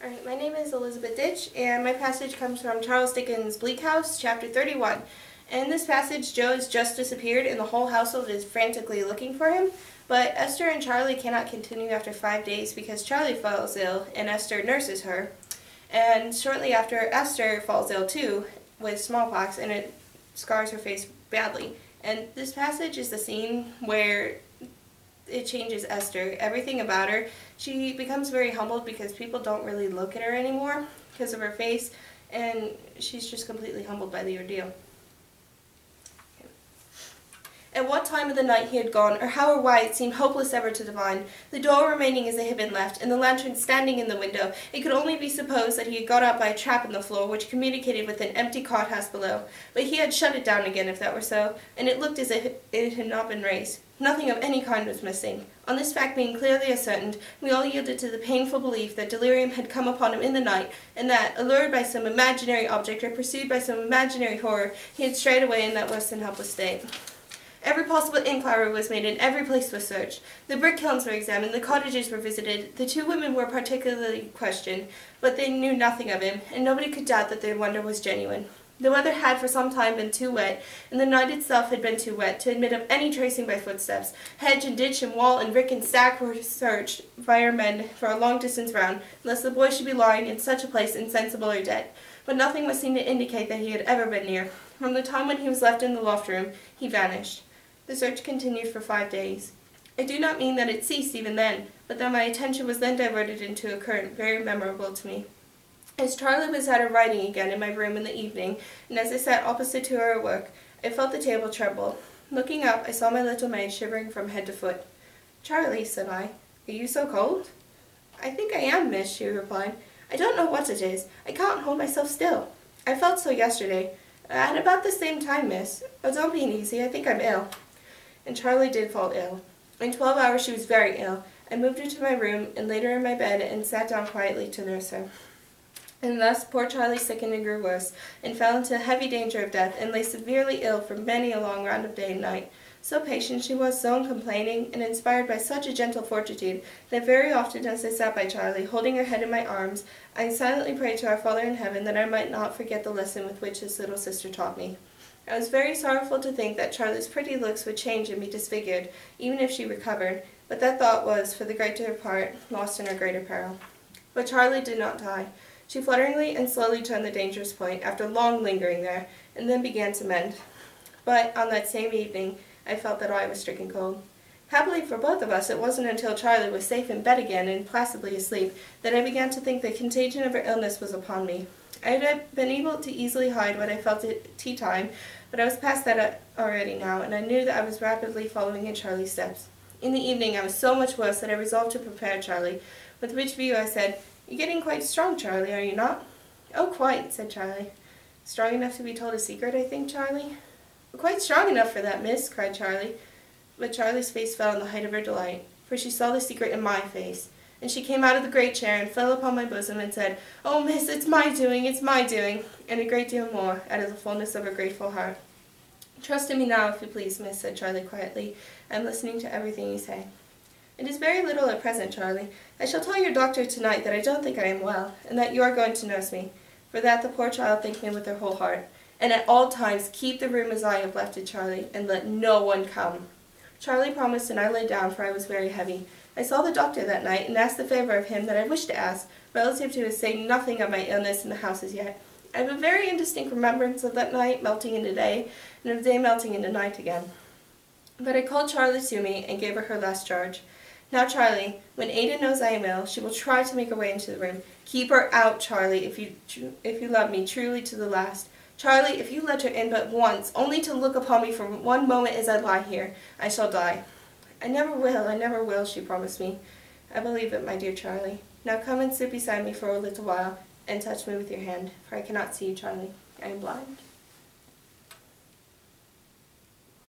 Alright, my name is Elizabeth Ditch, and my passage comes from Charles Dickens' Bleak House, chapter 31. In this passage, Joe has just disappeared, and the whole household is frantically looking for him. But Esther and Charlie cannot continue after 5 days because Charlie falls ill, and Esther nurses her. And shortly after, Esther falls ill too, with smallpox, and it scars her face badly. And this passage is the scene where it changes Esther. Everything about her. She becomes very humbled because people don't really look at her anymore because of her face, and she's just completely humbled by the ordeal. At what time of the night he had gone, or how or why, it seemed hopeless ever to divine. The door remaining as it had been left, and the lantern standing in the window, it could only be supposed that he had got out by a trap in the floor which communicated with an empty cot-house below. But he had shut it down again, if that were so, and it looked as if it had not been raised. Nothing of any kind was missing. On this fact being clearly ascertained, we all yielded to the painful belief that delirium had come upon him in the night, and that, allured by some imaginary object or pursued by some imaginary horror, he had strayed away in that worse and helpless state. Every possible inquiry was made, and every place was searched. The brick kilns were examined, the cottages were visited, the two women were particularly questioned, but they knew nothing of him, and nobody could doubt that their wonder was genuine. The weather had for some time been too wet, and the night itself had been too wet, to admit of any tracing by footsteps. Hedge and ditch and wall and rick and stack were searched by our men for a long distance round, lest the boy should be lying in such a place insensible or dead. But nothing was seen to indicate that he had ever been near. From the time when he was left in the loft room, he vanished. The search continued for 5 days. I do not mean that it ceased even then, but that my attention was then diverted into a current very memorable to me. As Charlie was at her writing again in my room in the evening, and as I sat opposite to her at work, I felt the table tremble. Looking up, I saw my little maid shivering from head to foot. "Charlie," said I, "are you so cold?" "I think I am, miss," she replied. "I don't know what it is. I can't hold myself still. I felt so yesterday. At about the same time, miss. Oh, don't be uneasy. I think I'm ill." And Charlie did fall ill. In 12 hours she was very ill. I moved her to my room and laid her in my bed and sat down quietly to nurse her. And thus poor Charlie sickened and grew worse, and fell into heavy danger of death, and lay severely ill for many a long round of day and night. So patient she was, so uncomplaining, and inspired by such a gentle fortitude, that very often as I sat by Charlie, holding her head in my arms, I silently prayed to our Father in heaven that I might not forget the lesson with which his little sister taught me. I was very sorrowful to think that Charlie's pretty looks would change and be disfigured, even if she recovered, but that thought was, for the greater part, lost in her greater peril. But Charlie did not die. She flutteringly and slowly turned the dangerous point, after long lingering there, and then began to mend. But on that same evening, I felt that I was stricken cold. Happily for both of us, it wasn't until Charlie was safe in bed again and placidly asleep that I began to think the contagion of her illness was upon me. I had been able to easily hide what I felt at tea time, but I was past that already now, and I knew that I was rapidly following in Charlie's steps. In the evening I was so much worse that I resolved to prepare Charlie, with which view I said, "You're getting quite strong, Charlie, are you not?" "Oh, quite," said Charlie. "Strong enough to be told a secret, I think, Charlie?" "Quite strong enough for that, miss," cried Charlie. But Charlie's face fell in the height of her delight, for she saw the secret in my face. And she came out of the great chair and fell upon my bosom and said, "Oh, miss, it's my doing, it's my doing," and a great deal more, out of the fullness of her grateful heart. "Trust in me now, if you please, miss," said Charlie quietly. "I am listening to everything you say." "It is very little at present, Charlie. I shall tell your doctor tonight that I don't think I am well, and that you are going to nurse me. For that the poor child thanked me with her whole heart. And at all times keep the room as I have left it, Charlie, and let no one come." Charlie promised, and I lay down, for I was very heavy. I saw the doctor that night, and asked the favor of him that I wished to ask, relative to his saying nothing of my illness in the house as yet. I have a very indistinct remembrance of that night melting into day, and of day melting into night again. But I called Charlie to me, and gave her her last charge. "Now, Charlie, when Ada knows I am ill, she will try to make her way into the room. Keep her out, Charlie, if you love me truly to the last. Charlie, if you let her in but once, only to look upon me for 1 moment as I lie here, I shall die." I never will," she promised me. "I believe it, my dear Charlie. Now come and sit beside me for a little while, and touch me with your hand, for I cannot see you, Charlie. I am blind."